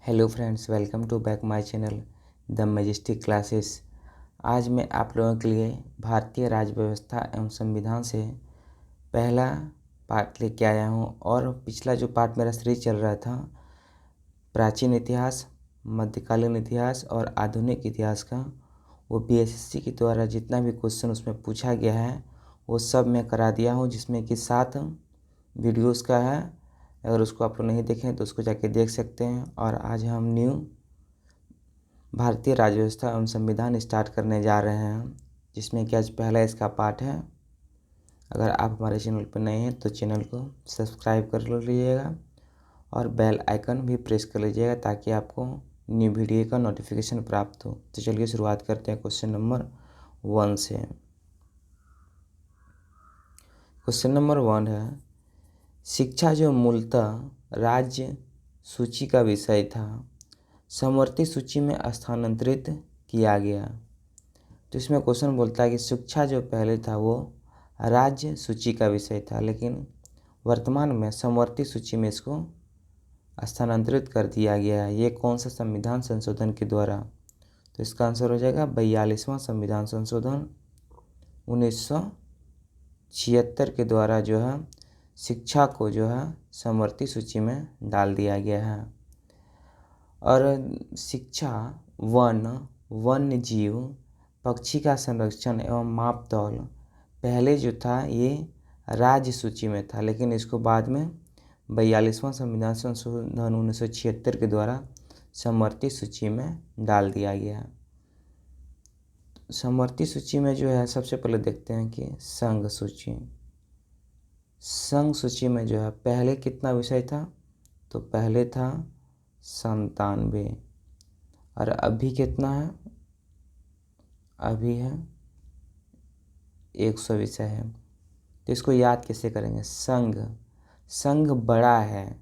Hello friends, welcome to back my channel the majestic classes. आज मैं आप लोगों के लिए भारतीय राज्य व्यवस्था एवं संविधान से पहला पार्ट लेके आया हूँ। और पिछला जो पार्ट मेरा सीरीज चल रहा था प्राचीन इतिहास, मध्यकालीन इतिहास और आधुनिक इतिहास का, वो बीएसएससी के द्वारा जितना भी क्वेश्चन उसमें पूछा गया है वो सब मैं करा दिया हूँ, जिसमें कि 7 वीडियोस का है। अगर उसको आप लोग नहीं देखें तो उसको जाके देख सकते हैं। और आज हम न्यू भारतीय राज्य व्यवस्था एवं संविधान स्टार्ट करने जा रहे हैं, जिसमें कि आज पहला इसका पार्ट है। अगर आप हमारे चैनल पर नए हैं तो चैनल को सब्सक्राइब कर लीजिएगा और बेल आइकन भी प्रेस कर लीजिएगा ताकि आपको न्यू वीडियो का नोटिफिकेशन प्राप्त हो। तो चलिए शुरुआत करते हैं क्वेश्चन नंबर 1 से। क्वेश्चन नंबर 1 है, शिक्षा जो मूलतः राज्य सूची का विषय था, समवर्ती सूची में स्थानांतरित किया गया। तो इसमें क्वेश्चन बोलता है कि शिक्षा जो पहले था वो राज्य सूची का विषय था, लेकिन वर्तमान में समवर्ती सूची में इसको स्थानांतरित कर दिया गया है। ये कौन सा संविधान संशोधन के द्वारा? तो इसका आंसर हो जाएगा 42वां संविधान संशोधन 1976 के द्वारा जो है शिक्षा को जो है समवर्ती सूची में डाल दिया गया है। और शिक्षा, वन, वन्य जीव, पक्षी का संरक्षण एवं मापतौल पहले जो था ये राज्य सूची में था, लेकिन इसको बाद में 42वां संविधान संशोधन 1976 के द्वारा समवर्ती सूची में डाल दिया गया। समवर्ती सूची में जो है सबसे पहले देखते हैं कि संघ सूची। संघ सूची में जो है पहले कितना विषय था? तो पहले था 97। और अभी कितना है? अभी है 100 विषय है। तो इसको याद कैसे करेंगे? संघ बड़ा है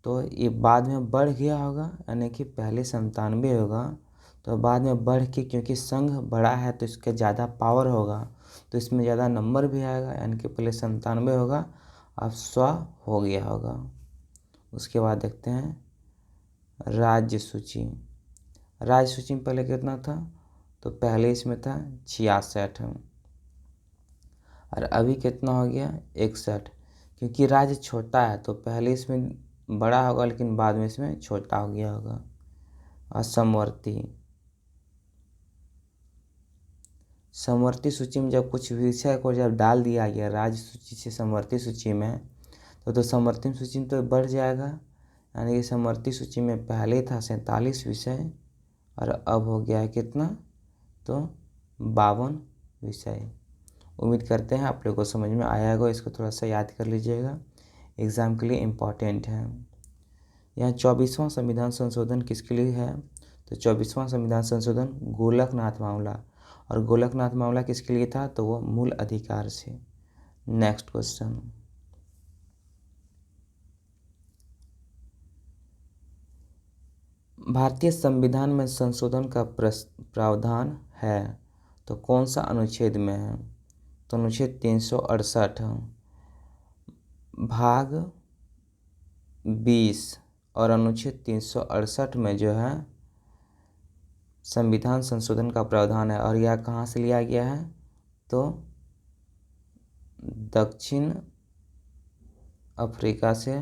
तो ये बाद में बढ़ गया होगा, यानी कि पहले 97 होगा तो बाद में बढ़ के, क्योंकि संघ बड़ा है तो इसका ज़्यादा पावर होगा तो इसमें ज़्यादा नंबर भी आएगा, यानी कि पहले 97 होगा अब 100 हो गया होगा। उसके बाद देखते हैं राज्य सूची। राज्य सूची में पहले कितना था? तो पहले इसमें था 66 और अभी कितना हो गया? 61। क्योंकि राज्य छोटा है तो पहले इसमें बड़ा होगा लेकिन बाद में इसमें छोटा हो गया होगा। और समवर्ती सूची में जब कुछ विषय को जब डाल दिया गया राज्य सूची से समवर्ती सूची में तो समवर्ती सूची में तो बढ़ जाएगा, यानी कि समवर्ती सूची में पहले था 47 विषय और अब हो गया है कितना? तो 52 विषय। उम्मीद करते हैं आप लोगों को समझ में आया होगा। इसको थोड़ा सा याद कर लीजिएगा, एग्ज़ाम के लिए इम्पॉर्टेंट है। यहाँ 24वां संविधान संशोधन किसके लिए है? तो 24वां संविधान संशोधन गोलकनाथ मामला। और गोलकनाथ मामला किसके लिए था? तो वो मूल अधिकार से। नेक्स्ट क्वेश्चन, भारतीय संविधान में संशोधन का प्रावधान है तो कौन सा अनुच्छेद में है? तो अनुच्छेद 368 भाग 20 और अनुच्छेद 368 में जो है संविधान संशोधन का प्रावधान है। और यह कहाँ से लिया गया है? तो दक्षिण अफ्रीका से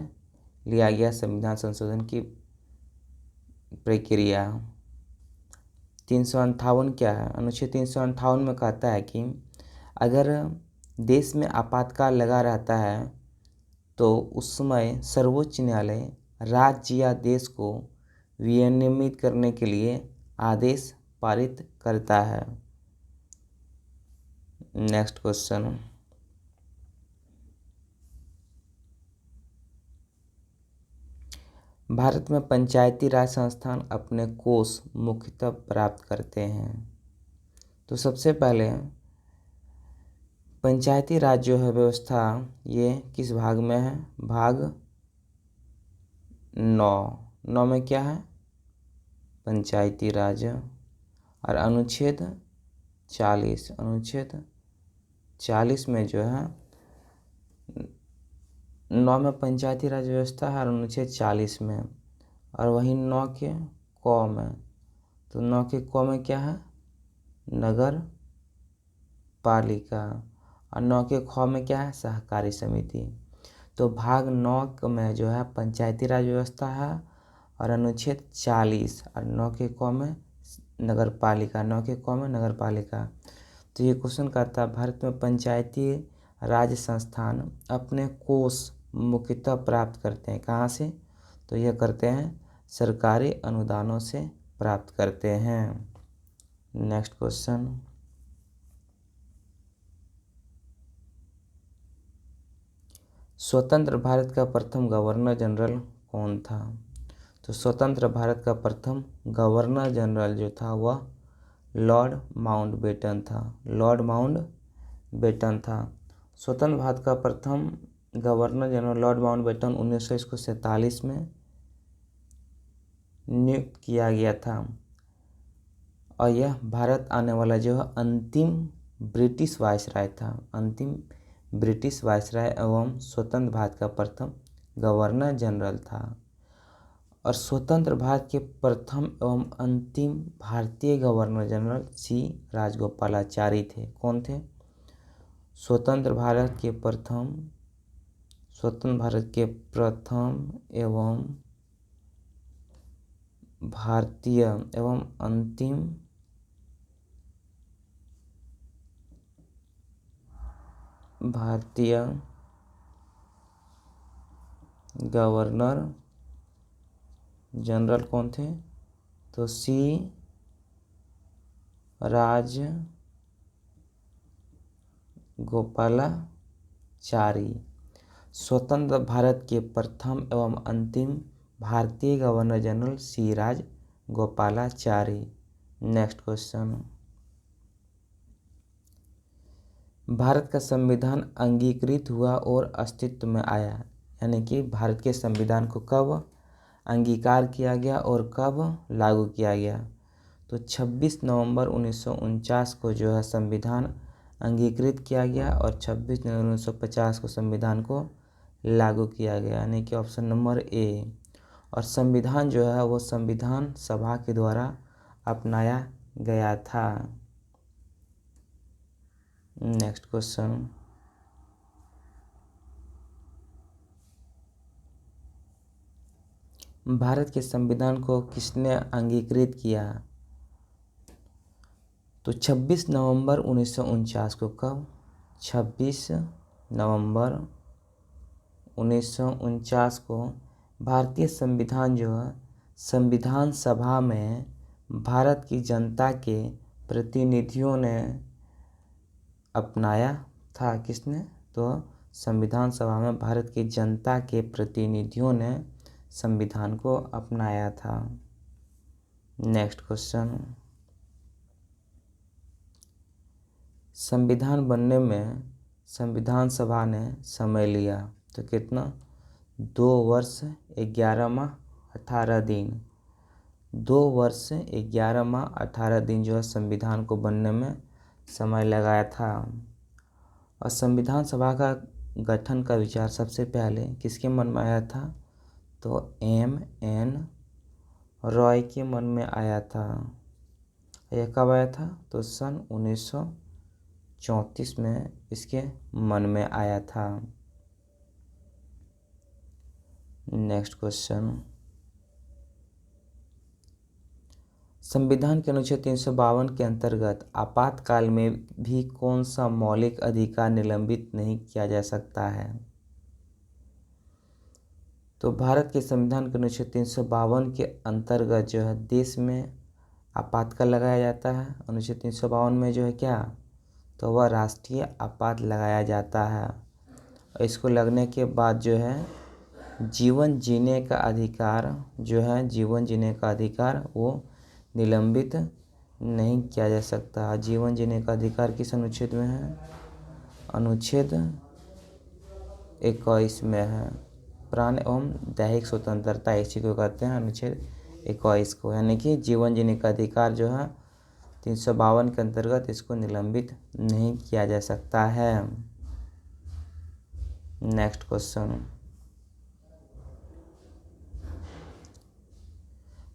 लिया गया संविधान संशोधन की प्रक्रिया। 358 क्या है? अनुच्छेद 358 में कहता है कि अगर देश में आपातकाल लगा रहता है तो उस समय सर्वोच्च न्यायालय राज्य या देश को विनियमित करने के लिए आदेश पारित करता है। नेक्स्ट क्वेश्चन, भारत में पंचायती राज संस्थान अपने कोष मुख्यतः प्राप्त करते हैं। तो सबसे पहले पंचायती राज जो है व्यवस्था ये किस भाग में है? भाग 9 में क्या है? पंचायती राज। और अनुच्छेद 40 में जो है 9 में पंचायती राज व्यवस्था है और अनुच्छेद 40 में और वहीं 9 के क में, तो 9 के क में क्या है, नगर पालिका, और 9 के ख में क्या है, सहकारी समिति। तो भाग 9 में जो है पंचायती राज व्यवस्था है और अनुच्छेद 40, और 9 के क में नगर पालिका, 9 के क में नगर पालिका। तो ये क्वेश्चन करता है, भारत में पंचायती राज संस्थान अपने कोष मुख्यतः प्राप्त करते हैं कहाँ से, तो यह करते हैं सरकारी अनुदानों से प्राप्त करते हैं। नेक्स्ट क्वेश्चन, स्वतंत्र भारत का प्रथम गवर्नर जनरल कौन था, तो स्वतंत्र भारत का प्रथम गवर्नर जनरल जो था वह लॉर्ड माउंटबेटन था, लॉर्ड माउंटबेटन था। स्वतंत्र भारत का प्रथम गवर्नर जनरल लॉर्ड माउंटबेटन 1947 में नियुक्त किया गया था, और यह भारत आने वाला जो है अंतिम ब्रिटिश वायसराय था, अंतिम ब्रिटिश वायसराय एवं स्वतंत्र भारत का प्रथम गवर्नर जनरल था। और स्वतंत्र भारत के प्रथम एवं अंतिम भारतीय गवर्नर जनरल सी राजगोपालाचारी थे। कौन थे, स्वतंत्र भारत के प्रथम एवं भारतीय एवं अंतिम भारतीय गवर्नर जनरल कौन थे, तो सी राजगोपालाचारी। स्वतंत्र भारत के प्रथम एवं अंतिम भारतीय गवर्नर जनरल सी राजगोपालाचारी। नेक्स्ट क्वेश्चन, भारत का संविधान अंगीकृत हुआ और अस्तित्व में आया, यानी कि भारत के संविधान को कब अंगीकार किया गया और कब लागू किया गया, तो 26 नवंबर 1949 को जो है संविधान अंगीकृत किया गया और 26 जनवरी 1950 को संविधान को लागू किया गया, यानी कि ऑप्शन नंबर ए। और संविधान जो है वो संविधान सभा के द्वारा अपनाया गया था। नेक्स्ट क्वेश्चन, भारत के संविधान को किसने अंगीकृत किया, तो 26 नवंबर 1949 को। कब, 26 नवंबर 1949 को भारतीय संविधान जो है संविधान सभा में भारत की जनता के प्रतिनिधियों ने अपनाया था। किसने, तो संविधान सभा में भारत की जनता के प्रतिनिधियों ने संविधान को अपनाया था। नेक्स्ट क्वेश्चन, संविधान बनने में संविधान सभा ने समय लिया, तो कितना, 2 वर्ष 11 माह 18 दिन, 2 वर्ष 11 माह 18 दिन जो है संविधान को बनने में समय लगाया था। और संविधान सभा का गठन का विचार सबसे पहले किसके मन में आया था, तो M.N. रॉय के मन में आया था। यह कब आया था, तो सन 1934 में इसके मन में आया था। नेक्स्ट क्वेश्चन, संविधान के अनुच्छेद 352 के अंतर्गत आपातकाल में भी कौन सा मौलिक अधिकार निलंबित नहीं किया जा सकता है, तो भारत के संविधान के अनुच्छेद 352 के अंतर्गत जो है देश में आपातकाल लगाया जाता है। अनुच्छेद 352 में जो है क्या, तो वह राष्ट्रीय आपात लगाया जाता है। और इसको लगने के बाद जो है जीवन जीने का अधिकार जो है, जीवन जीने का अधिकार वो निलंबित नहीं किया जा सकता। जीवन जीने का अधिकार किस अनुच्छेद में है, अनुच्छेद 21 में है। प्राण एवं दैहिक स्वतंत्रता इसी को कहते हैं, अनुच्छेद 21 को, यानी कि जीवन जीने का अधिकार जो है 352 के अंतर्गत इसको निलंबित नहीं किया जा सकता है। नेक्स्ट क्वेश्चन,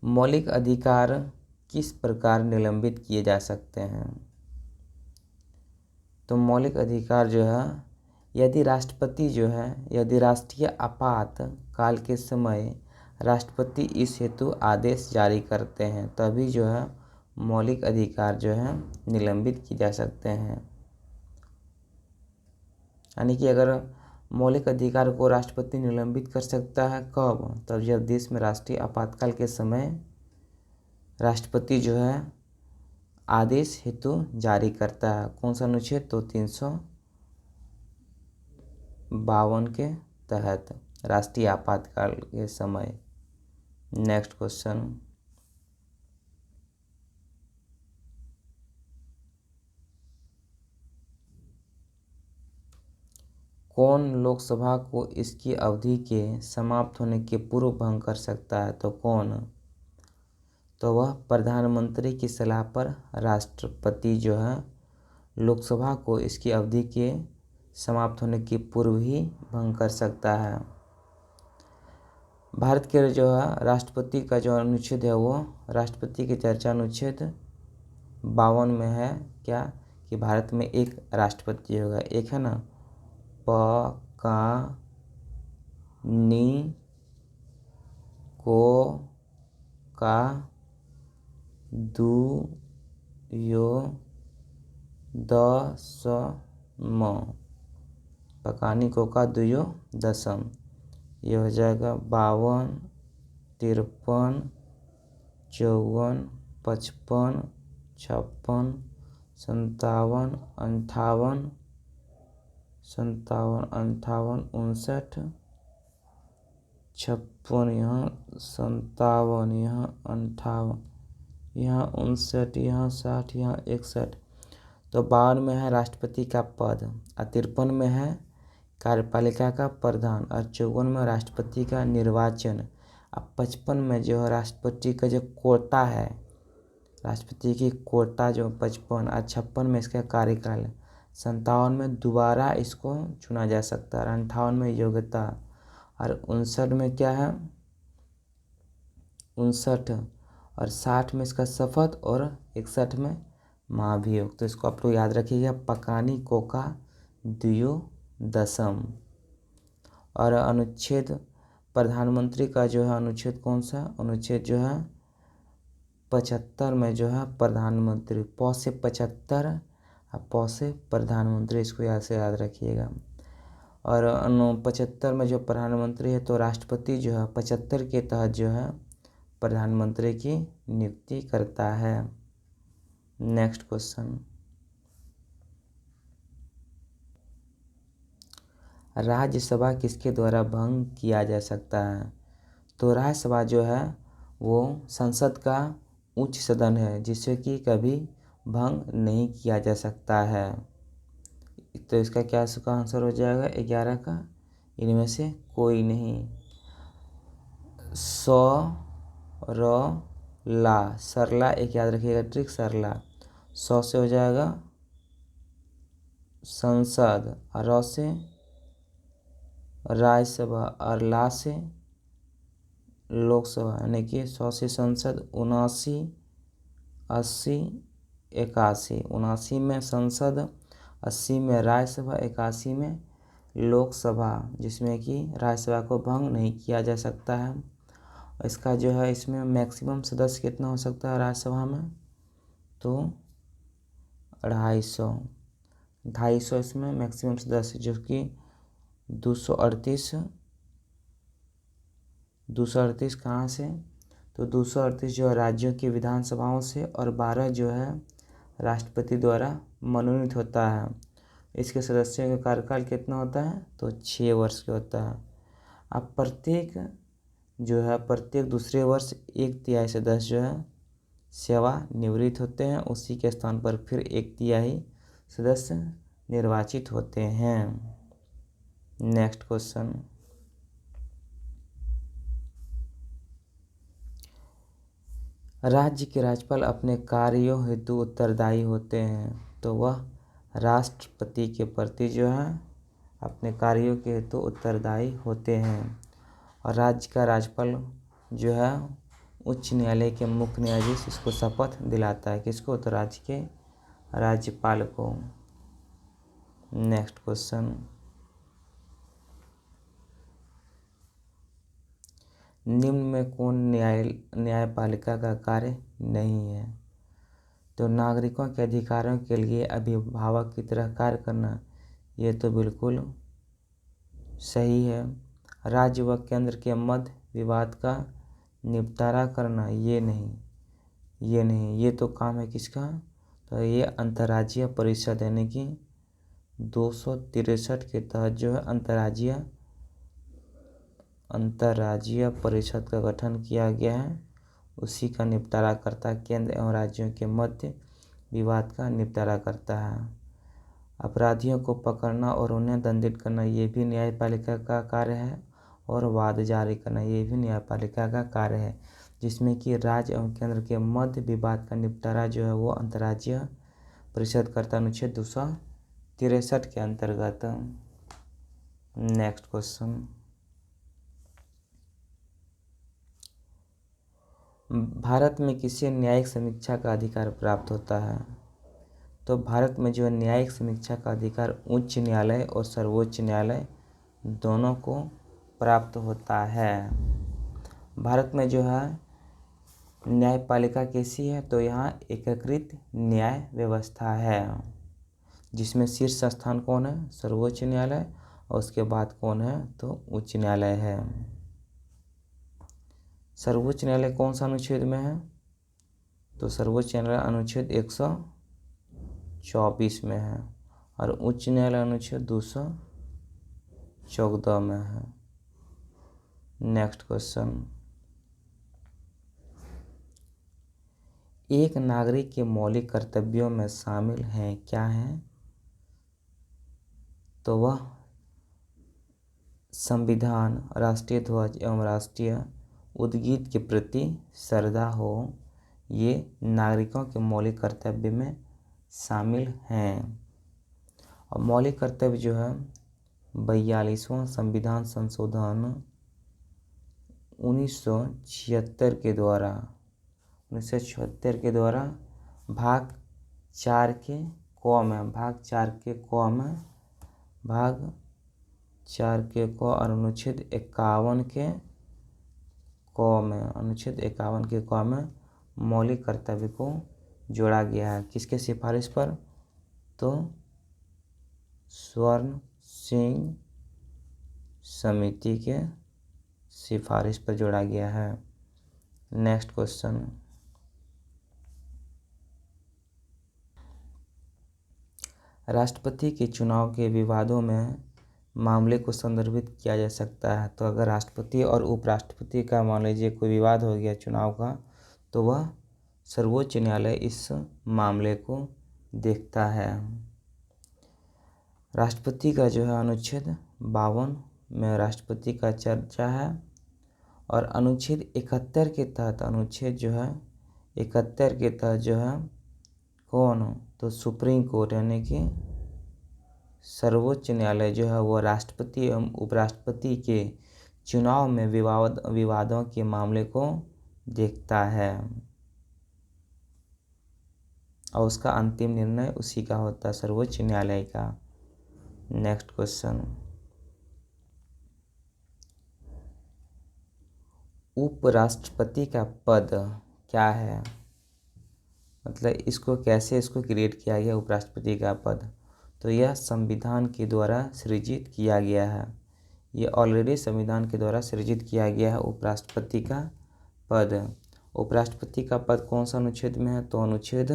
मौलिक अधिकार किस प्रकार निलंबित किए जा सकते हैं? तो मौलिक अधिकार जो है, यदि राष्ट्रपति जो है, यदि राष्ट्रीय आपातकाल के समय राष्ट्रपति इस हेतु आदेश जारी करते हैं तभी जो है मौलिक अधिकार जो है निलंबित किए जा सकते हैं। यानी कि अगर मौलिक अधिकार को राष्ट्रपति निलंबित कर सकता है कब? तब जब देश में राष्ट्रीय आपातकाल के समय राष्ट्रपति जो है आदेश हेतु जारी करता है। कौन सा अनुच्छेद? तो 352 के तहत राष्ट्रीय आपातकाल के समय। नेक्स्ट क्वेश्चन, कौन लोकसभा को इसकी अवधि के समाप्त होने के पूर्व भंग कर सकता है? तो कौन? तो वह प्रधानमंत्री की सलाह पर राष्ट्रपति जो है लोकसभा को इसकी अवधि के समाप्त होने के पूर्व ही भंग कर सकता है। भारत के जो है राष्ट्रपति का जो अनुच्छेद है वो राष्ट्रपति की चर्चा अनुच्छेद 52 में है क्या? कि भारत में एक राष्ट्रपति होगा। एक है ना, प का नी को का दु यो दशम, पकानी को का दुयो दशम। ये हो जाएगा 52, 53, 54, 55, 56, 57, 58, 57, 58, 59, 56, यहाँ 57, यहाँ 58, यहाँ 59, यहाँ 60, यहाँ 61। तो 52 में है राष्ट्रपति का पद, और 53 में है कार्यपालिका का प्रधान, और 54 में राष्ट्रपति का निर्वाचन, और 55 में जो है राष्ट्रपति का जो कोटा है, राष्ट्रपति की कोटा जो 55, और 56 में इसका कार्यकाल, 57 में दोबारा इसको चुना जा सकता है, 58 में योग्यता, और 59 में क्या है 59, और 60 में इसका शपथ, और 61 में महाभियोग। तो इसको आप लोग याद रखिएगा, पकानी कोका दुयो दशम। और अनुच्छेद प्रधानमंत्री का जो है अनुच्छेद कौन सा? अनुच्छेद जो है 75 में जो है प्रधानमंत्री, प से 75 और प से प्रधानमंत्री, इसको याद से याद रखिएगा। और 75 में जो प्रधानमंत्री है तो राष्ट्रपति जो है 75 के तहत जो है प्रधानमंत्री की नियुक्ति करता है। नेक्स्ट क्वेश्चन, राज्यसभा किसके द्वारा भंग किया जा सकता है? तो राज्यसभा जो है वो संसद का उच्च सदन है जिसे कि कभी भंग नहीं किया जा सकता है। तो इसका क्या इसका आंसर हो जाएगा 11 का, इनमें से कोई नहीं। सरला एक याद रखिएगा ट्रिक, सरला। 100 से हो जाएगा संसद, और र से राज्यसभा, और ला से लोकसभा, यानी कि 100 से संसद, 79, 80, 81। 79 में संसद, 80 में राज्यसभा, 81 में लोकसभा, जिसमें कि राज्यसभा को भंग नहीं किया जा सकता है। इसका जो है इसमें मैक्सिमम सदस्य कितना हो सकता है राज्यसभा में? तो 250 इसमें मैक्सिमम सदस्य, जो कि 238 कहाँ से? तो 238 जो है राज्यों की विधानसभाओं से, और 12 जो है राष्ट्रपति द्वारा मनोनीत होता है। इसके सदस्यों का कार्यकाल कितना होता है? तो 6 वर्ष के होता है। अब प्रत्येक दूसरे वर्ष 1/3 सदस्य जो है सेवानिवृत्त होते हैं, उसी के स्थान पर फिर 1/3 सदस्य निर्वाचित होते हैं। नेक्स्ट क्वेश्चन, राज्य के राज्यपाल अपने कार्यों हेतु उत्तरदायी होते हैं। तो वह राष्ट्रपति के प्रति जो है अपने कार्यों के हेतु उत्तरदायी होते हैं। और राज्य का राज्यपाल जो है उच्च न्यायालय के मुख्य न्यायाधीश इसको शपथ दिलाता है, किसको? तो राज्य के राज्यपाल को। नेक्स्ट क्वेश्चन, निम्न में कौन न्यायपालिका का कार्य नहीं है? तो नागरिकों के अधिकारों के लिए अभिभावक की तरह कार्य करना, ये तो बिल्कुल सही है। राज्य व केंद्र के मध्य विवाद का निपटारा करना, ये नहीं, ये तो काम है किसका? तो ये अंतर्राज्यीय परिषद यानी कि 263 के तहत जो है अंतर्राज्यीय परिषद का गठन किया गया है, उसी का निपटारा करता है, केंद्र एवं राज्यों के मध्य विवाद का निपटारा करता है। अपराधियों को पकड़ना और उन्हें दंडित करना, ये भी न्यायपालिका का कार्य है, और वाद जारी करना, ये भी न्यायपालिका का कार्य है, जिसमें कि राज्य एवं केंद्र के मध्य विवाद का निपटारा जो है वो अंतर्राज्यीय परिषद करता, अनुच्छेद 263 के अंतर्गत। नेक्स्ट क्वेश्चन, भारत में किसे न्यायिक समीक्षा का अधिकार प्राप्त होता है? तो भारत में जो है न्यायिक समीक्षा का अधिकार उच्च न्यायालय और सर्वोच्च न्यायालय दोनों को प्राप्त होता है। भारत में जो है न्यायपालिका कैसी है? तो यहाँ एकीकृत न्याय व्यवस्था है, जिसमें शीर्ष स्थान कौन है? सर्वोच्च न्यायालय, और उसके बाद कौन है? तो उच्च न्यायालय है। सर्वोच्च न्यायालय कौन सा अनुच्छेद में है? तो सर्वोच्च न्यायालय अनुच्छेद 124 में है, और उच्च न्यायालय अनुच्छेद 214 में है। नेक्स्ट क्वेश्चन, एक नागरिक के मौलिक कर्तव्यों में शामिल हैं, क्या है? तो वह संविधान, राष्ट्रीय ध्वज एवं राष्ट्रीय उद्गीत के प्रति श्रद्धा हो, ये नागरिकों के मौलिक कर्तव्य में शामिल हैं। और मौलिक कर्तव्य जो है 42वां संविधान संशोधन 1976 के द्वारा भाग 4 के क में और अनुच्छेद 51 के क में मौलिक कर्तव्य को जोड़ा गया है। किसके सिफारिश पर? तो स्वर्ण सिंह समिति के सिफारिश पर जोड़ा गया है। नेक्स्ट क्वेश्चन, राष्ट्रपति के चुनाव के विवादों में मामले को संदर्भित किया जा सकता है। तो अगर राष्ट्रपति और उपराष्ट्रपति का मान लीजिए कोई विवाद हो गया चुनाव का, तो वह सर्वोच्च न्यायालय इस मामले को देखता है। राष्ट्रपति का जो है अनुच्छेद 52 में राष्ट्रपति का चर्चा है, और अनुच्छेद 71 के तहत जो है कौन? तो सुप्रीम कोर्ट यानी कि सर्वोच्च न्यायालय जो है वो राष्ट्रपति एवं उपराष्ट्रपति के चुनाव में विवादों के मामले को देखता है, और उसका अंतिम निर्णय उसी का होता है, सर्वोच्च न्यायालय का। नेक्स्ट क्वेश्चन, उपराष्ट्रपति का पद क्या है? मतलब इसको क्रिएट किया गया उपराष्ट्रपति का पद? तो यह संविधान के द्वारा सृजित किया गया है, ये ऑलरेडी संविधान के द्वारा सृजित किया गया है उपराष्ट्रपति का पद। उपराष्ट्रपति का पद कौन सा अनुच्छेद में है? तो अनुच्छेद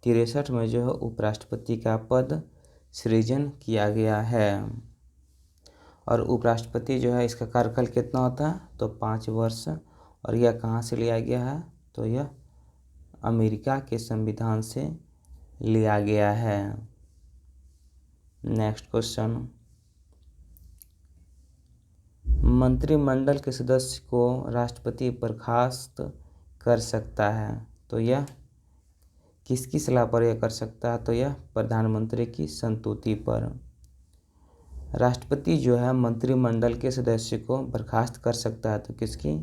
63 में जो है उपराष्ट्रपति का पद सृजन किया गया है। और उपराष्ट्रपति जो है इसका कार्यकाल कितना होता है? तो 5 वर्ष। और यह कहाँ से लिया गया है? तो यह अमेरिका के संविधान से लिया गया है। नेक्स्ट क्वेश्चन, मंत्रिमंडल के सदस्य को राष्ट्रपति बर्खास्त कर सकता है। तो यह किसकी सलाह पर यह कर सकता है? तो यह प्रधानमंत्री की संस्तुति पर। राष्ट्रपति जो है मंत्रिमंडल के सदस्य को बर्खास्त कर सकता है, तो किसकी?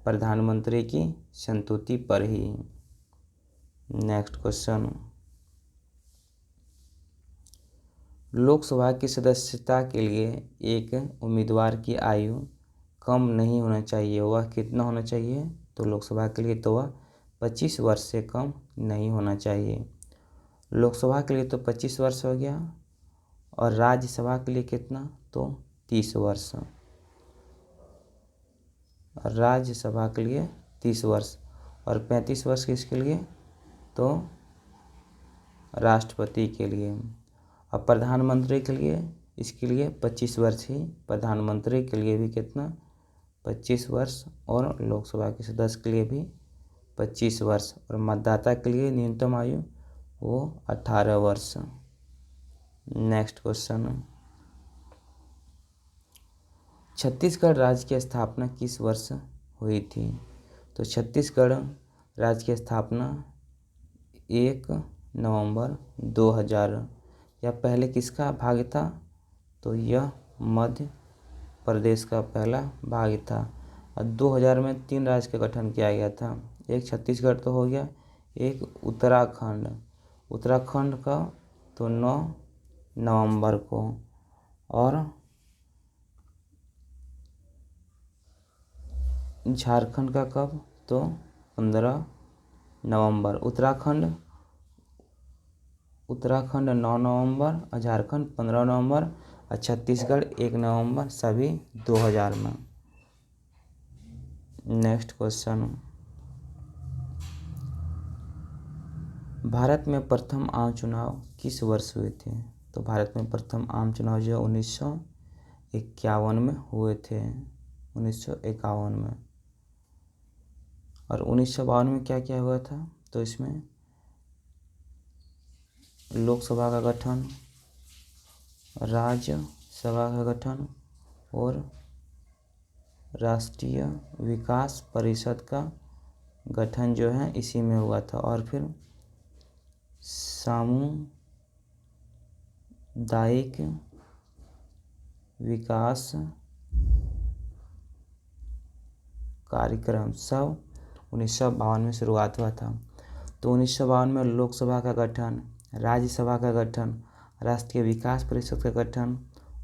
प्रधानमंत्री की संस्तुति पर ही। नेक्स्ट क्वेश्चन, लोकसभा की सदस्यता के लिए एक उम्मीदवार की आयु कम नहीं होना चाहिए, वह कितना होना चाहिए? तो लोकसभा के लिए तो वह 25 वर्ष से कम नहीं होना चाहिए। लोकसभा के लिए तो 25 वर्ष हो गया, और राज्यसभा के लिए कितना? तो 30 वर्ष। राज्यसभा के लिए 30 वर्ष, और 35 वर्ष किसके लिए? तो राष्ट्रपति के लिए। अब प्रधानमंत्री के लिए, इसके लिए 25 वर्ष ही, प्रधानमंत्री के लिए भी कितना? 25 वर्ष, और लोकसभा के सदस्य के लिए भी 25 वर्ष, और मतदाता के लिए न्यूनतम आयु वो 18 वर्ष। नेक्स्ट क्वेश्चन, छत्तीसगढ़ राज्य की स्थापना किस वर्ष हुई थी? तो छत्तीसगढ़ राज्य की स्थापना 1 नवंबर 2000। यह पहले किसका भाग था? तो यह मध्य प्रदेश का पहला भाग था, और 2000 में 3 राज्य का गठन किया गया था। एक छत्तीसगढ़ तो हो गया, एक उत्तराखंड। उत्तराखंड का तो 9 नवंबर को, और झारखंड का कब? तो 15 नवंबर। उत्तराखंड 9 नवंबर, और झारखंड 15 नवंबर, और छत्तीसगढ़ 1 नवंबर, सभी 2000 में। नेक्स्ट क्वेश्चन, भारत में प्रथम आम चुनाव किस वर्ष हुए थे? तो भारत में प्रथम आम चुनाव जो 1951 में हुए थे, 1951 में। और 1952 में क्या क्या हुआ था? तो इसमें लोकसभा का गठन, राज्यसभा का गठन, और राष्ट्रीय विकास परिषद का गठन जो है इसी में हुआ था। और फिर सामुदायिक विकास कार्यक्रम सब 1952 में शुरुआत हुआ था। तो 1952 में लोकसभा का गठन, राज्यसभा का गठन, राष्ट्रीय विकास परिषद का गठन,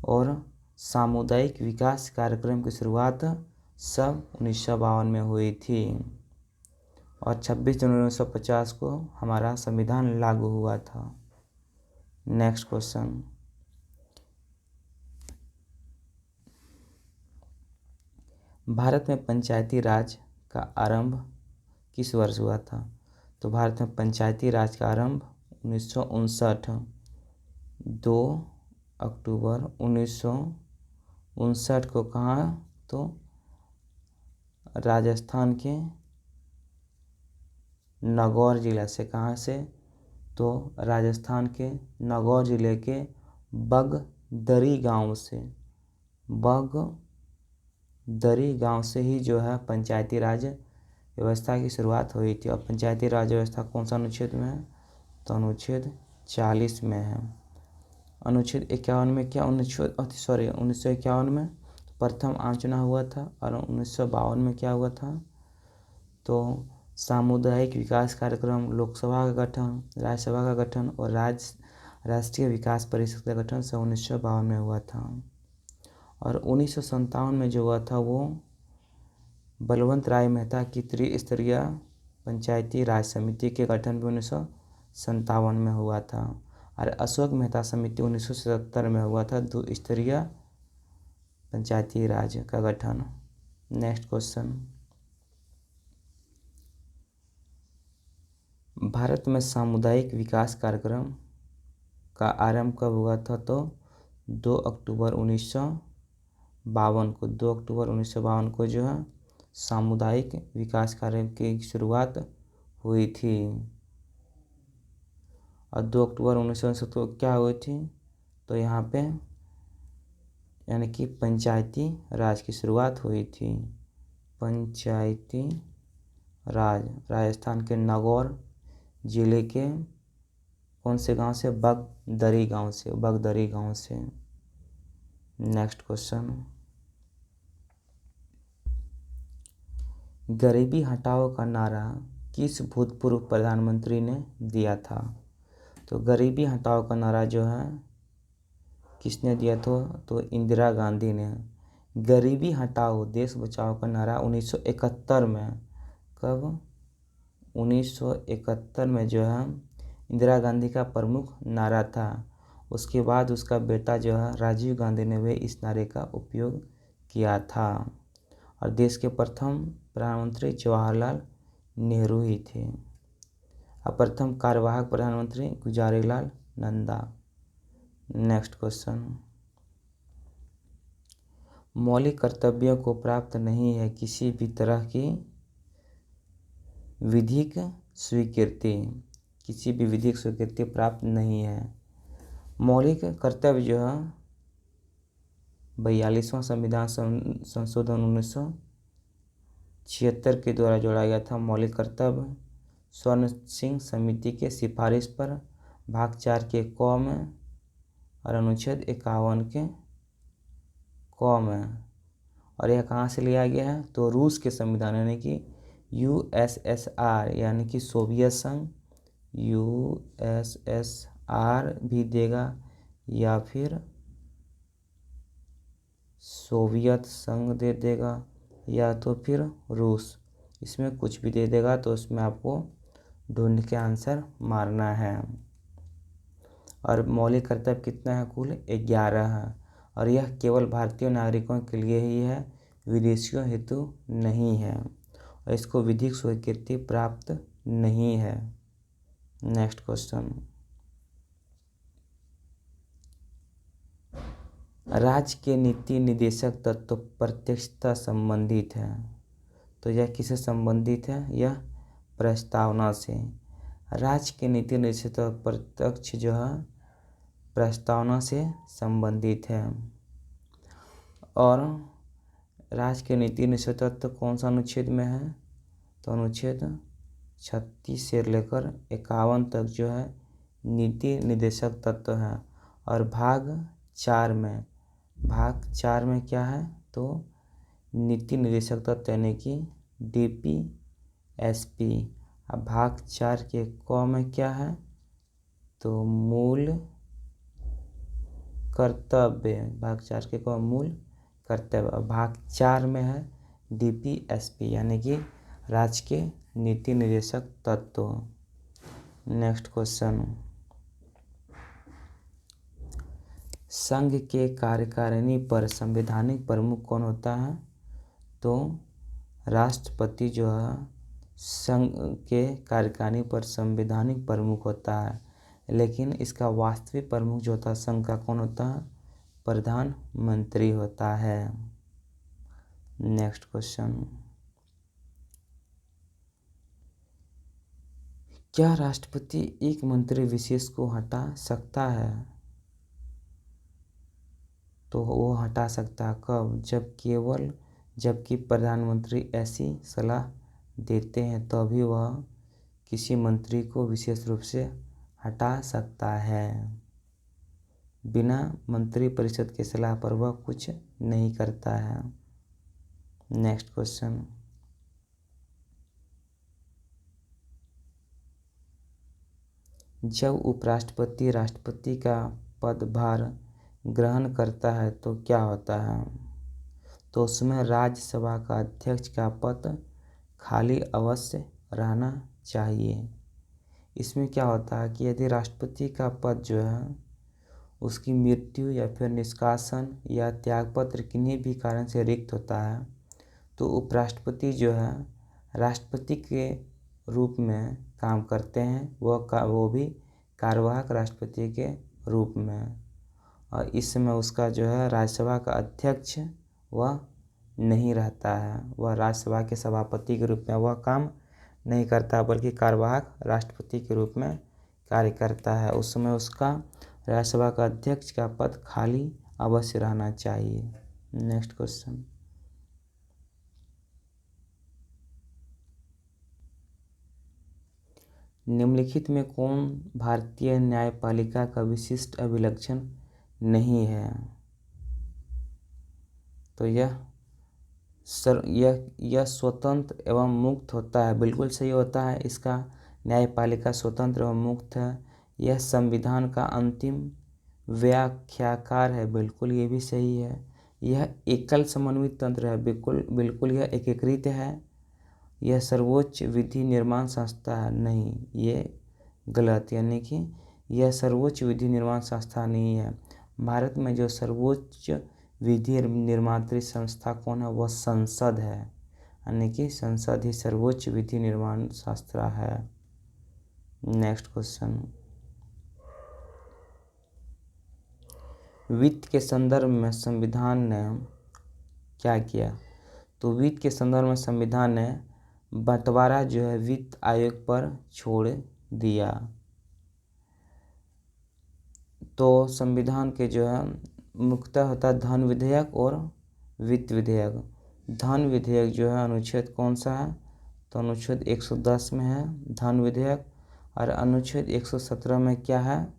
और सामुदायिक विकास कार्यक्रम की शुरुआत सब 1952 में हुई थी। और 26 जनवरी 1950 को हमारा संविधान लागू हुआ था। नेक्स्ट क्वेश्चन, भारत में पंचायती राज का आरंभ किस वर्ष हुआ था? तो भारत में पंचायती राज का आरंभ 1959, 2 अक्टूबर 1959 को। कहाँ? तो राजस्थान के नागौर जिला से। कहाँ से? तो राजस्थान के नागौर जिले के बगदरी गांव से। बगदरी गांव से ही जो है पंचायती राज व्यवस्था की शुरुआत हुई थी। और पंचायती राज व्यवस्था कौन सा अनुच्छेद में है? तो अनुच्छेद 40 में है। अनुच्छेद 51 में क्या? 1951 में प्रथम आम चुनाव हुआ था। और 1952 में क्या हुआ था? तो सामुदायिक विकास कार्यक्रम, लोकसभा का गठन, राज्यसभा का गठन, और राष्ट्रीय विकास परिषद का गठन सन 1952 में हुआ था। और 1957 में जो हुआ था वो बलवंत राय मेहता की त्रिस्तरीय पंचायती राज समिति के गठन भी 1957 में हुआ था। और अशोक मेहता समिति 1977 में हुआ था, 2 स्तरीय पंचायती राज का गठन। नेक्स्ट क्वेश्चन, भारत में सामुदायिक विकास कार्यक्रम का आरंभ कब हुआ था? तो 2 अक्टूबर 1952 को। 2 अक्टूबर 1952 को जो है सामुदायिक विकास कार्यक्रम की शुरुआत हुई थी। और 2 अक्टूबर 1959 को क्या हुई थी? तो यहाँ पे यानी कि पंचायती राज की शुरुआत हुई थी। पंचायती राजस्थान के नागौर जिले के कौन से गांव से? बगदरी गांव से। नेक्स्ट क्वेश्चन, गरीबी हटाओ का नारा किस भूतपूर्व प्रधानमंत्री ने दिया था? तो गरीबी हटाओ का नारा जो है किसने दिया था? तो इंदिरा गांधी ने। गरीबी हटाओ देश बचाओ का नारा 1971 में, कब? 1971 में जो है इंदिरा गांधी का प्रमुख नारा था। उसके बाद उसका बेटा जो है राजीव गांधी ने भी इस नारे का उपयोग किया था। और देश के प्रथम प्रधानमंत्री जवाहरलाल नेहरू ही थे। और प्रथम कार्यवाहक प्रधानमंत्री गुलजारीलाल नंदा। नेक्स्ट क्वेश्चन, मौलिक कर्तव्यों को प्राप्त नहीं है किसी भी तरह की विधिक स्वीकृति प्राप्त नहीं है। मौलिक कर्तव्य जो है 42वां संविधान संशोधन 1976 के द्वारा जोड़ा गया था। मौलिक कर्तव्य स्वर्ण सिंह समिति के सिफारिश पर भाग 4 के क में और अनुच्छेद 51 के क में। और यह कहाँ से लिया गया है? तो रूस के संविधान यानी कि USSR यानी कि सोवियत संघ, USSR भी देगा या फिर सोवियत संघ दे देगा या तो फिर रूस, इसमें कुछ भी दे देगा। तो इसमें आपको ढूंढ के आंसर मारना है। और मौलिक कर्तव्य कितना है? कुल 11 है। और यह केवल भारतीय नागरिकों के लिए ही है, विदेशियों हेतु नहीं है और इसको विधिक स्वीकृति प्राप्त नहीं है। नेक्स्ट क्वेश्चन, राज्य के नीति निर्देशक तत्व प्रत्यक्षता संबंधित है। तो यह किससे संबंधित है? यह प्रस्तावना से। राज्य के नीति निर्देशक तत्व प्रत्यक्ष जो है प्रस्तावना से संबंधित है। और राज्य के नीति निर्देशक तत्व कौन सा अनुच्छेद में है? तो अनुच्छेद 36 से लेकर 51 तक जो है नीति निर्देशक तत्व है। और भाग 4 में क्या है? तो नीति निर्देशक तत्व यानी कि DPSP। अब भाग 4 के क में क्या है? तो मूल कर्तव्य। भाग 4 के क मूल कर्तव्य। अब भाग 4 में है DPSP यानी कि राज्य के नीति निर्देशक तत्व। नेक्स्ट क्वेश्चन, संघ के कार्यकारिणी पर संवैधानिक प्रमुख कौन होता है? तो राष्ट्रपति जो है संघ के कार्यकारिणी पर संवैधानिक प्रमुख होता है। लेकिन इसका वास्तविक प्रमुख जो होता है संघ का, कौन होता है? प्रधानमंत्री होता है। नेक्स्ट क्वेश्चन, क्या राष्ट्रपति एक मंत्री विशेष को हटा सकता है? तो वो हटा सकता है कब? जबकि प्रधानमंत्री ऐसी सलाह देते हैं तभी वह किसी मंत्री को विशेष रूप से हटा सकता है। बिना मंत्रिपरिषद की सलाह पर वह कुछ नहीं करता है। नेक्स्ट क्वेश्चन, जब उपराष्ट्रपति राष्ट्रपति का पदभार ग्रहण करता है तो क्या होता है? तो उसमें राज्यसभा का अध्यक्ष का पद खाली अवश्य रहना चाहिए। इसमें क्या होता है कि यदि राष्ट्रपति का पद जो है उसकी मृत्यु या फिर निष्कासन या त्यागपत्र किन्हीं भी कारण से रिक्त होता है तो उपराष्ट्रपति जो है राष्ट्रपति के रूप में काम करते हैं। वो भी कार्यवाहक राष्ट्रपति के रूप में। और इस समय उसका जो है राज्यसभा का अध्यक्ष वह नहीं रहता है। वह राज्यसभा के सभापति के रूप में वह काम नहीं करता बल्कि कार्यवाहक राष्ट्रपति के रूप में कार्य करता है। उस समय उसका राज्यसभा का अध्यक्ष का पद खाली अवश्य रहना चाहिए। नेक्स्ट क्वेश्चन, निम्नलिखित में कौन भारतीय न्यायपालिका का विशिष्ट अभिलक्षण नहीं है? तो यह स्वतंत्र एवं मुक्त होता है, बिल्कुल सही होता है। इसका न्यायपालिका स्वतंत्र एवं मुक्त है। यह संविधान का अंतिम व्याख्याकार है, बिल्कुल ये भी सही है। यह एकल समन्वित तंत्र है, बिल्कुल यह एकीकृत है। यह सर्वोच्च विधि निर्माण संस्था है, नहीं ये गलत, यानी कि यह सर्वोच्च विधि निर्माण संस्था नहीं है। भारत में जो सर्वोच्च विधि निर्मात्री संस्था कौन है? वह संसद है, यानी कि संसद ही सर्वोच्च विधि निर्माण संस्था है। नेक्स्ट क्वेश्चन, वित्त के संदर्भ में संविधान ने क्या किया? तो वित्त के संदर्भ में संविधान ने बंटवारा जो है वित्त आयोग पर छोड़ दिया। तो संविधान के जो है मुख्यतः होता है धन विधेयक और वित्त विधेयक। धन विधेयक जो है अनुच्छेद कौन सा है? तो अनुच्छेद 110 में है धन विधेयक, और अनुच्छेद 117 में क्या है?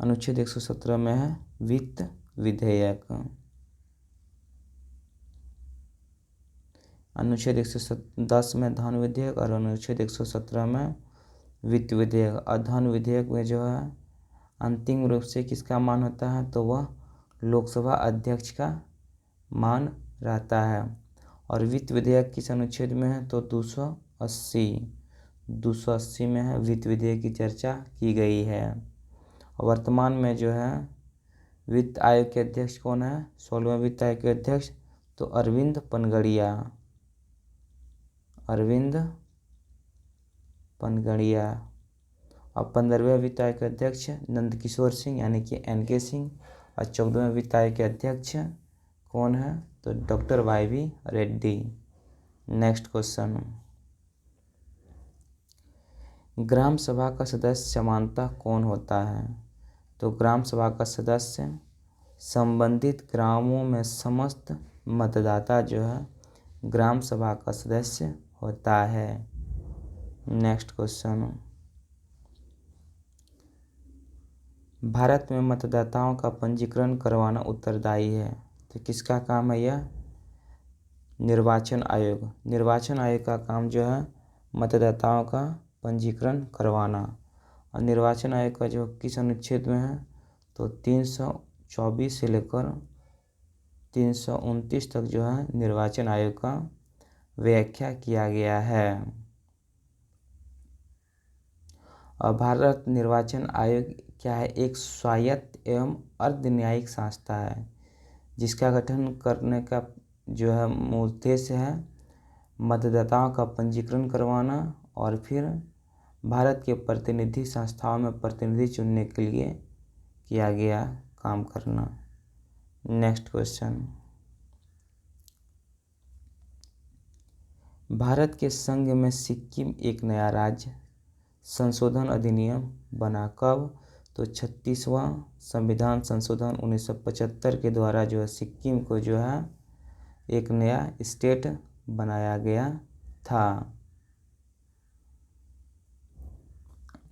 अनुच्छेद 117 में है वित्त विधेयक। अनुच्छेद 110 में धन विधेयक और अनुच्छेद 117 में वित्त विधेयक। और धन विधेयक में जो है अंतिम रूप से किसका मान होता है? तो वह लोकसभा अध्यक्ष का मान रहता है। और वित्त विधेयक किस अनुच्छेद में है? तो 280 में है वित्त विधेयक की चर्चा की गई है। वर्तमान में जो है वित्त आयोग के अध्यक्ष कौन है? 16वें वित्त आयोग के अध्यक्ष तो अरविंद पनगड़िया। और 15वें वित्त आयोग के अध्यक्ष नंदकिशोर सिंह यानी कि NK सिंह। और 14वें वित्त आयोग के अध्यक्ष कौन है? तो doctor YV Reddy. Next question, gram sabha का सदस्य सामान्यतः कौन होता है? तो ग्राम सभा का सदस्य संबंधित ग्रामों में समस्त मतदाता जो है ग्राम सभा का सदस्य होता है। नेक्स्ट क्वेश्चन, भारत में मतदाताओं का पंजीकरण करवाना उत्तरदायी है, तो किसका काम है यह? निर्वाचन आयोग। निर्वाचन आयोग का काम जो है मतदाताओं का पंजीकरण करवाना। और निर्वाचन आयोग का जो किस अनुच्छेद में है? तो 324 से लेकर 329 तक जो है निर्वाचन आयोग का व्याख्या किया गया है। और भारत निर्वाचन आयोग क्या है? एक स्वायत्त एवं अर्ध न्यायिक संस्था है, जिसका गठन करने का जो है मूल उद्देश्य है मतदाताओं का पंजीकरण करवाना और फिर भारत के प्रतिनिधि संस्थाओं में प्रतिनिधि चुनने के लिए किया गया काम करना। नेक्स्ट क्वेश्चन, भारत के संघ में सिक्किम एक नया राज्य संशोधन अधिनियम बना। कब? तो 36वां संविधान संशोधन 1975 के द्वारा जो है सिक्किम को जो है एक नया स्टेट बनाया गया था।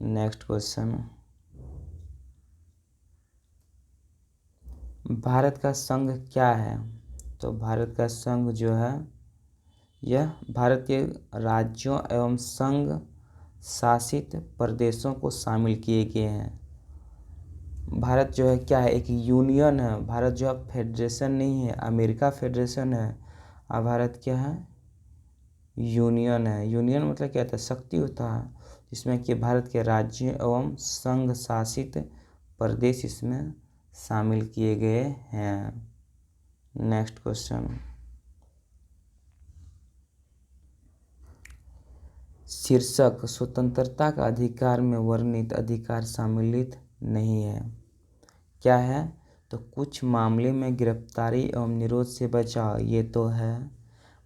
नेक्स्ट क्वेश्चन, भारत का संघ क्या है? तो भारत का संघ जो है यह भारत के राज्यों एवं संघ शासित प्रदेशों को शामिल किए गए हैं। भारत जो है क्या है? एक यूनियन है। भारत जो है फेडरेशन नहीं है, अमेरिका फेडरेशन है। और भारत क्या है? यूनियन है। यूनियन मतलब क्या होता है? शक्ति होता है, जिसमें कि भारत के राज्य एवं संघ शासित प्रदेश इसमें शामिल किए गए हैं। नेक्स्ट क्वेश्चन, शीर्षक स्वतंत्रता का अधिकार में वर्णित अधिकार सम्मिलित नहीं है, क्या है? तो कुछ मामले में गिरफ्तारी एवं निरोध से बचाव, ये तो है।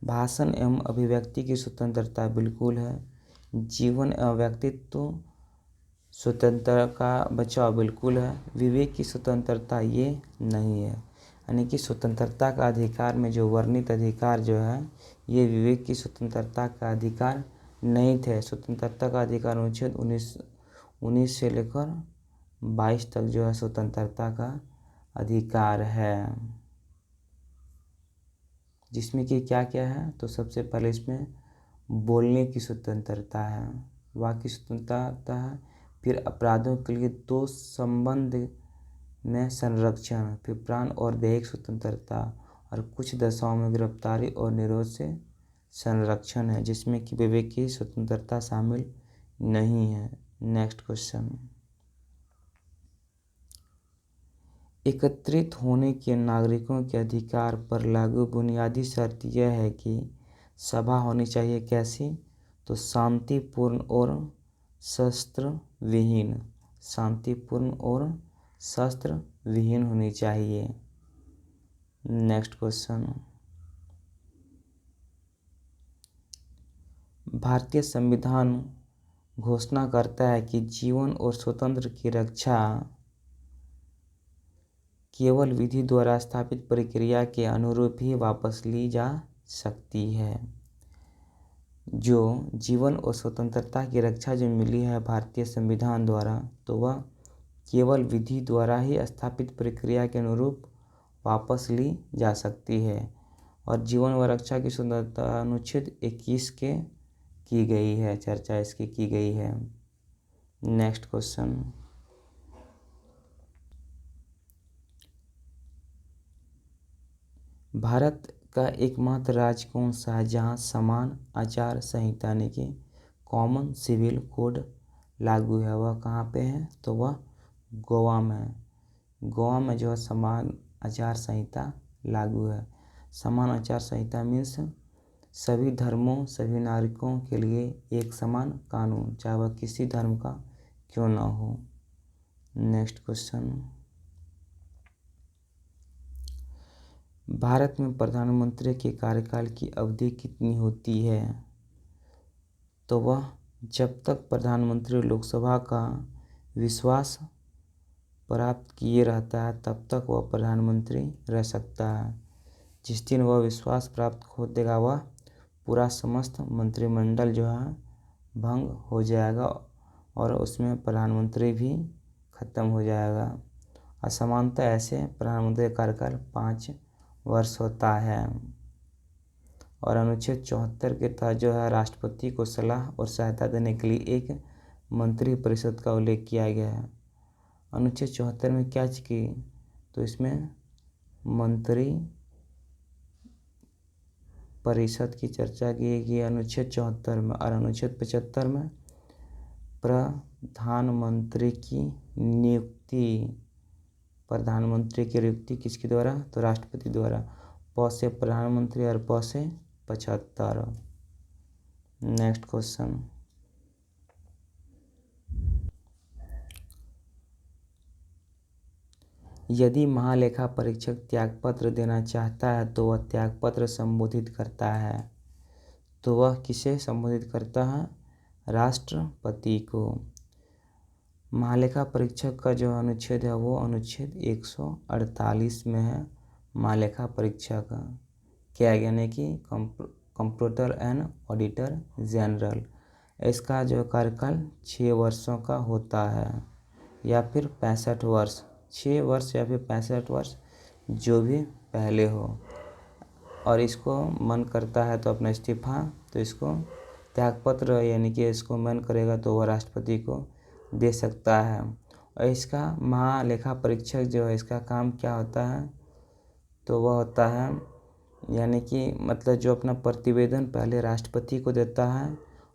भाषण एवं अभिव्यक्ति की स्वतंत्रता, बिल्कुल है। जीवन एवं व्यक्तित्व स्वतंत्रता का बचाव, बिल्कुल है। विवेक की स्वतंत्रता, ये नहीं है। यानी कि स्वतंत्रता का अधिकार में जो वर्णित अधिकार जो है ये विवेक की स्वतंत्रता का अधिकार नहीं थे। स्वतंत्रता का अधिकार अनुच्छेद 19 से लेकर 22 तक जो है स्वतंत्रता का अधिकार है, जिसमें कि क्या क्या है। तो सबसे पहले इसमें बोलने की स्वतंत्रता है, वाक की स्वतंत्रता है, फिर अपराधों के लिए दो संबंध में संरक्षण, फिर प्राण और दैहिक स्वतंत्रता, और कुछ दशाओं में गिरफ्तारी और निरोध से संरक्षण है, जिसमें कि विवेक की स्वतंत्रता शामिल नहीं है। नेक्स्ट क्वेश्चन, एकत्रित होने के नागरिकों के अधिकार पर लागू बुनियादी शर्त यह है कि सभा होनी चाहिए कैसी, तो शांतिपूर्ण और शस्त्र विहीन, शांतिपूर्ण और शस्त्र विहीन होनी चाहिए। नेक्स्ट क्वेश्चन, भारतीय संविधान घोषणा करता है कि जीवन और स्वतंत्र की रक्षा केवल विधि द्वारा स्थापित प्रक्रिया के अनुरूप ही वापस ली जा सकती है। जो जीवन और स्वतंत्रता की रक्षा जो मिली है भारतीय संविधान द्वारा, तो वह केवल विधि द्वारा ही स्थापित प्रक्रिया के अनुरूप वापस ली जा सकती है। और जीवन व रक्षा की स्वतंत्रता अनुच्छेद 21 के की गई है, चर्चा इसकी की गई है। नेक्स्ट क्वेश्चन, भारत का एकमात्र राज्य कौन सा है जहाँ समान आचार संहिता यानी कि कॉमन सिविल कोड लागू है, वह कहाँ पे है, तो वह गोवा में है। गोवा में जो है समान आचार संहिता लागू है। समान आचार संहिता मीन्स सभी धर्मों सभी नागरिकों के लिए एक समान कानून, चाहे वह किसी धर्म का क्यों ना हो। नेक्स्ट क्वेश्चन, भारत में प्रधानमंत्री के कार्यकाल की अवधि कितनी होती है, तो वह जब तक प्रधानमंत्री लोकसभा का विश्वास प्राप्त किए रहता है तब तक वह प्रधानमंत्री रह सकता है। जिस दिन वह विश्वास प्राप्त खो देगा वह पूरा समस्त मंत्रिमंडल जो है भंग हो जाएगा और उसमें प्रधानमंत्री भी खत्म हो जाएगा। असमानता ऐसे प्रधानमंत्री का कार्यकाल 5 वर्ष होता है। और अनुच्छेद 74 के तहत जो है राष्ट्रपति को सलाह और सहायता देने के लिए एक मंत्री परिषद का उल्लेख किया गया है। अनुच्छेद 74 में क्या की, तो इसमें मंत्री परिषद की चर्चा की गई अनुच्छेद 74 में। और अनुच्छेद 75 में प्रधानमंत्री की नियुक्ति, प्रधानमंत्री की नियुक्ति किसके द्वारा, तो राष्ट्रपति द्वारा। प से प्रधानमंत्री और प से 75। नेक्स्ट क्वेश्चन, यदि महालेखा परीक्षक त्यागपत्र देना चाहता है तो वह त्यागपत्र संबोधित करता है, तो वह किसे संबोधित करता है, राष्ट्रपति को। महालेखा परीक्षक का जो अनुच्छेद है वो अनुच्छेद 148 में है। महालेखा परीक्षक क्या यानी कि कंप्ट्रोलर एंड ऑडिटर जनरल, इसका जो कार्यकाल 6 वर्षों का होता है या फिर 65 वर्ष, 6 वर्ष या फिर 65 वर्ष जो भी पहले हो। और इसको मन करता है तो अपना इस्तीफा, तो इसको त्यागपत्र यानी कि इसको मन करेगा तो वह राष्ट्रपति को दे सकता है। और इसका महालेखा परीक्षक जो है इसका काम क्या होता है, तो वह होता है यानी कि मतलब जो अपना प्रतिवेदन पहले राष्ट्रपति को देता है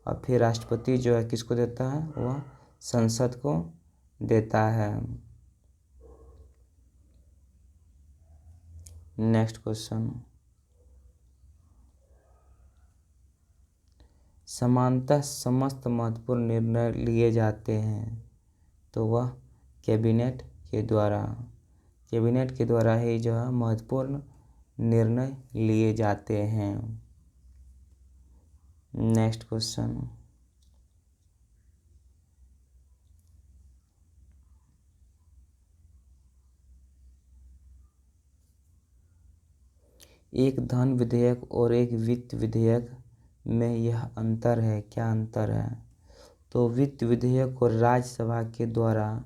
और फिर राष्ट्रपति जो है किसको देता है, वह संसद को देता है। नेक्स्ट क्वेश्चन, समानतः समस्त महत्वपूर्ण निर्णय लिए जाते हैं, तो वह कैबिनेट के द्वारा, कैबिनेट के द्वारा ही जो है महत्वपूर्ण निर्णय लिए जाते हैं। नेक्स्ट क्वेश्चन, एक धन विधेयक और एक वित्त विधेयक में यह अंतर है। क्या अंतर है? तो वित्त विधेयक को राज्यसभा के द्वारा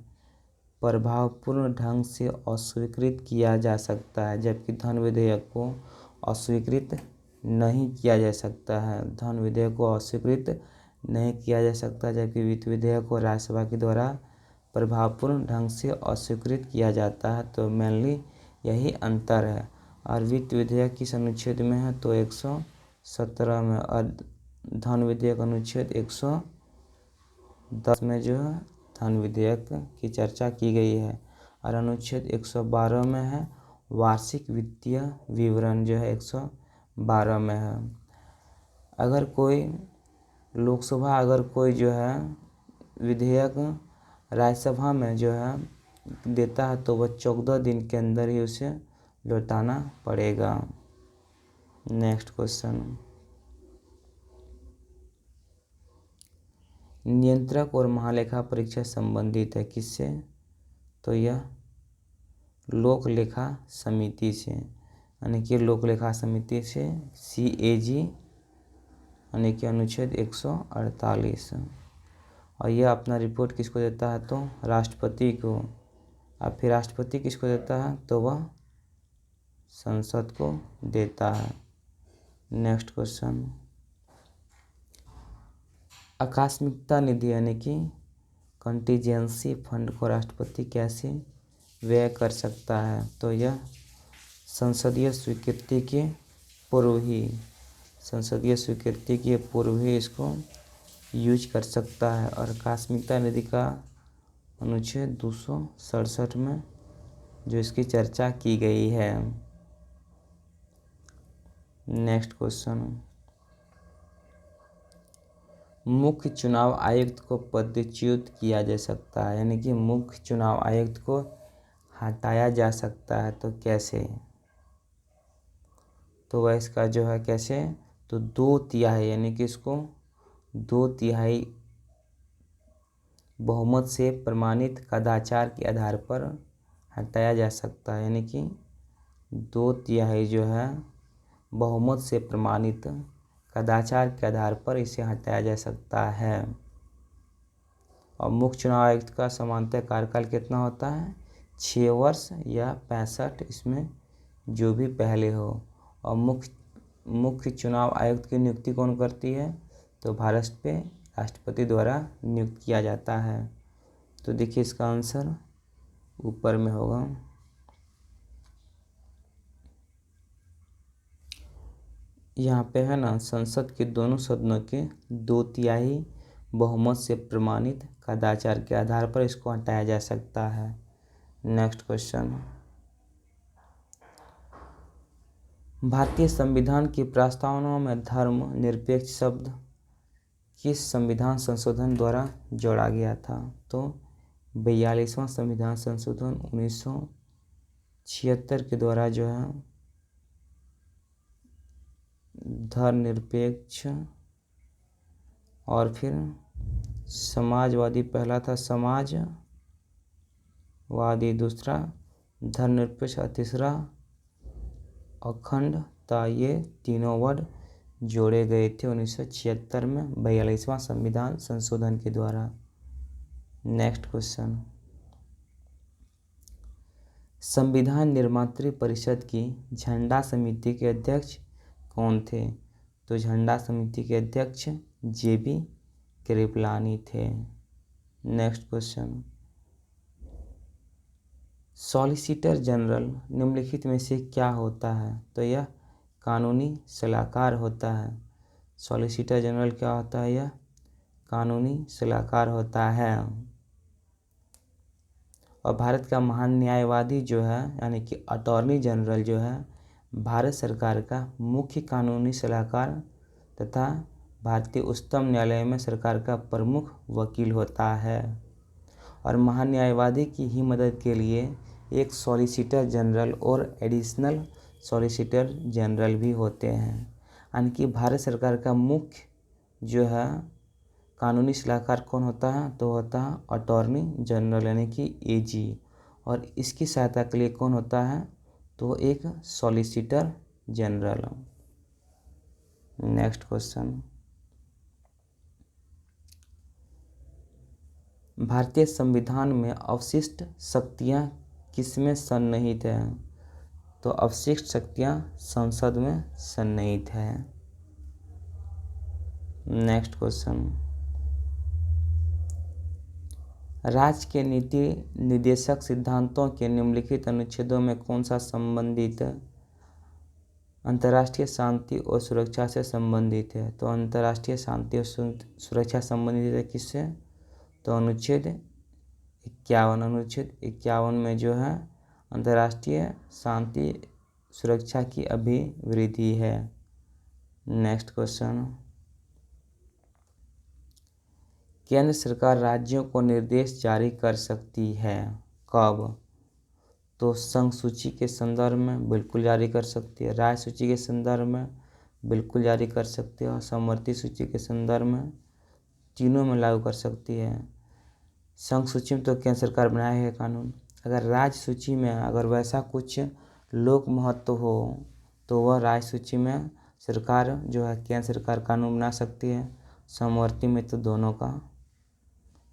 प्रभावपूर्ण ढंग से अस्वीकृत किया जा सकता है, जबकि धन विधेयक को अस्वीकृत नहीं किया जा सकता है। धन विधेयक को अस्वीकृत नहीं किया जा सकता, जबकि वित्त विधेयक को राज्यसभा के द्वारा प्रभावपूर्ण ढंग से अस्वीकृत किया जाता है। तो मेनली यही अंतर है। और वित्त विधेयक किस अनुच्छेद में है? तो 117 में। और धन विधेयक अनुच्छेद 110 में जो है धन विधेयक की चर्चा की गई है। और अनुच्छेद 112 में है वार्षिक वित्तीय विवरण, जो है 112 में है। अगर कोई लोकसभा अगर कोई जो है विधेयक राज्यसभा में जो है देता है तो वह 14 दिन के अंदर ही उसे लौटाना पड़ेगा। नेक्स्ट क्वेश्चन, नियंत्रक और महालेखा परीक्षक संबंधित है किससे? तो यह लोक लेखा समिति से, यानी कि लोक लेखा समिति से CAG, यानी कि अनुच्छेद 148। और यह अपना रिपोर्ट किसको देता है? तो राष्ट्रपति को। और फिर राष्ट्रपति किसको देता है? तो वह संसद को देता है। नेक्स्ट क्वेश्चन, आकस्मिकता निधि यानी कि कंटीजेंसी फंड को राष्ट्रपति कैसे व्यय कर सकता है? तो यह संसदीय स्वीकृति के पूर्व ही इसको यूज कर सकता है। और आकस्मिकता निधि का अनुच्छेद 267 में जो इसकी चर्चा की गई है। नेक्स्ट क्वेश्चन, मुख्य चुनाव आयुक्त को पदच्युत किया जा सकता है, यानी कि मुख्य चुनाव आयुक्त को हटाया जा सकता है। तो कैसे? तो वह इसका जो है कैसे? तो 2/3 यानी कि इसको 2/3 बहुमत से प्रमाणित कदाचार के आधार पर हटाया जा सकता है, यानी कि 2/3 जो है बहुमत से प्रमाणित कदाचार के आधार पर इसे हटाया जा सकता है। और मुख्य चुनाव आयुक्त का सामान्यतः कार्यकाल कितना होता है? 6 वर्ष या 65, इसमें जो भी पहले हो। और मुख्य चुनाव आयुक्त की नियुक्ति कौन करती है? तो भारत पे राष्ट्रपति द्वारा नियुक्त किया जाता है। तो देखिए इसका आंसर ऊपर में होगा। यहाँ पे है ना, संसद के दोनों सदनों के 2/3 बहुमत से प्रमाणित कदाचार के आधार पर इसको हटाया जा सकता है। नेक्स्ट क्वेश्चन, भारतीय संविधान की प्रस्तावना में धर्म निरपेक्ष शब्द किस संविधान संशोधन द्वारा जोड़ा गया था? तो 42वां संविधान संशोधन 1976 के द्वारा जो है धर्मनिरपेक्ष और फिर समाजवादी, पहला था समाजवादी, दूसरा धर्मनिरपेक्ष और तीसरा अखंडता, ये तीनों वर्ड जोड़े गए थे 1976 में 42वां संविधान संशोधन के द्वारा। नेक्स्ट क्वेश्चन, संविधान निर्मात्री परिषद की झंडा समिति के अध्यक्ष कौन थे? तो झंडा समिति के अध्यक्ष JB कृपलानी थे। नेक्स्ट क्वेश्चन, सॉलिसिटर जनरल निम्नलिखित में से क्या होता है? तो यह कानूनी सलाहकार होता है। सॉलिसिटर जनरल क्या होता है? यह कानूनी सलाहकार होता है। और भारत का महान न्यायवादी जो है, यानी कि अटॉर्नी जनरल जो है, भारत सरकार का मुख्य कानूनी सलाहकार तथा भारतीय उच्चतम न्यायालय में सरकार का प्रमुख वकील होता है। और महान न्यायवादी की ही मदद के लिए एक सॉलिसिटर जनरल और एडिशनल सॉलिसिटर जनरल भी होते हैं। यानी कि भारत सरकार का मुख्य जो है कानूनी सलाहकार कौन होता है? तो होता है अटॉर्नी जनरल, यानी कि AG। और इसकी सहायता के लिए कौन होता है? तो एक सॉलिसिटर जनरल। नेक्स्ट क्वेश्चन, भारतीय संविधान में अवशिष्ट शक्तियाँ किसमें सन्निहित है? तो अवशिष्ट शक्तियाँ संसद में सन्निहित है। नेक्स्ट क्वेश्चन, राज्य के नीति निर्देशक सिद्धांतों के निम्नलिखित अनुच्छेदों में कौन सा संबंधित अंतर्राष्ट्रीय शांति और सुरक्षा से संबंधित है? तो अंतर्राष्ट्रीय शांति और सुरक्षा संबंधित है किससे? तो अनुच्छेद 51। अनुच्छेद 51 में जो है अंतर्राष्ट्रीय शांति सुरक्षा की अभिवृद्धि है। नेक्स्ट क्वेश्चन, केंद्र सरकार राज्यों को निर्देश जारी कर सकती है कब? तो संघ सूची के संदर्भ में बिल्कुल जारी कर सकती है, राज्य सूची के संदर्भ में बिल्कुल जारी कर सकती है और समवर्ती सूची के संदर्भ में, तीनों में लागू कर सकती है। संघ सूची में तो केंद्र सरकार बनाए है कानून, अगर राज्य सूची में अगर वैसा कुछ लोक महत्व हो तो वह राज्य सूची में सरकार जो है केंद्र सरकार कानून बना सकती है। समवर्ती में तो दोनों का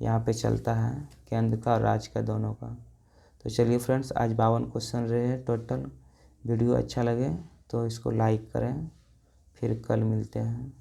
यहाँ पे चलता है, केंद्र का और राज्य का दोनों का। तो चलिए फ्रेंड्स, आज 52 क्वेश्चन रहे हैं टोटल। वीडियो अच्छा लगे तो इसको लाइक करें, फिर कल मिलते हैं।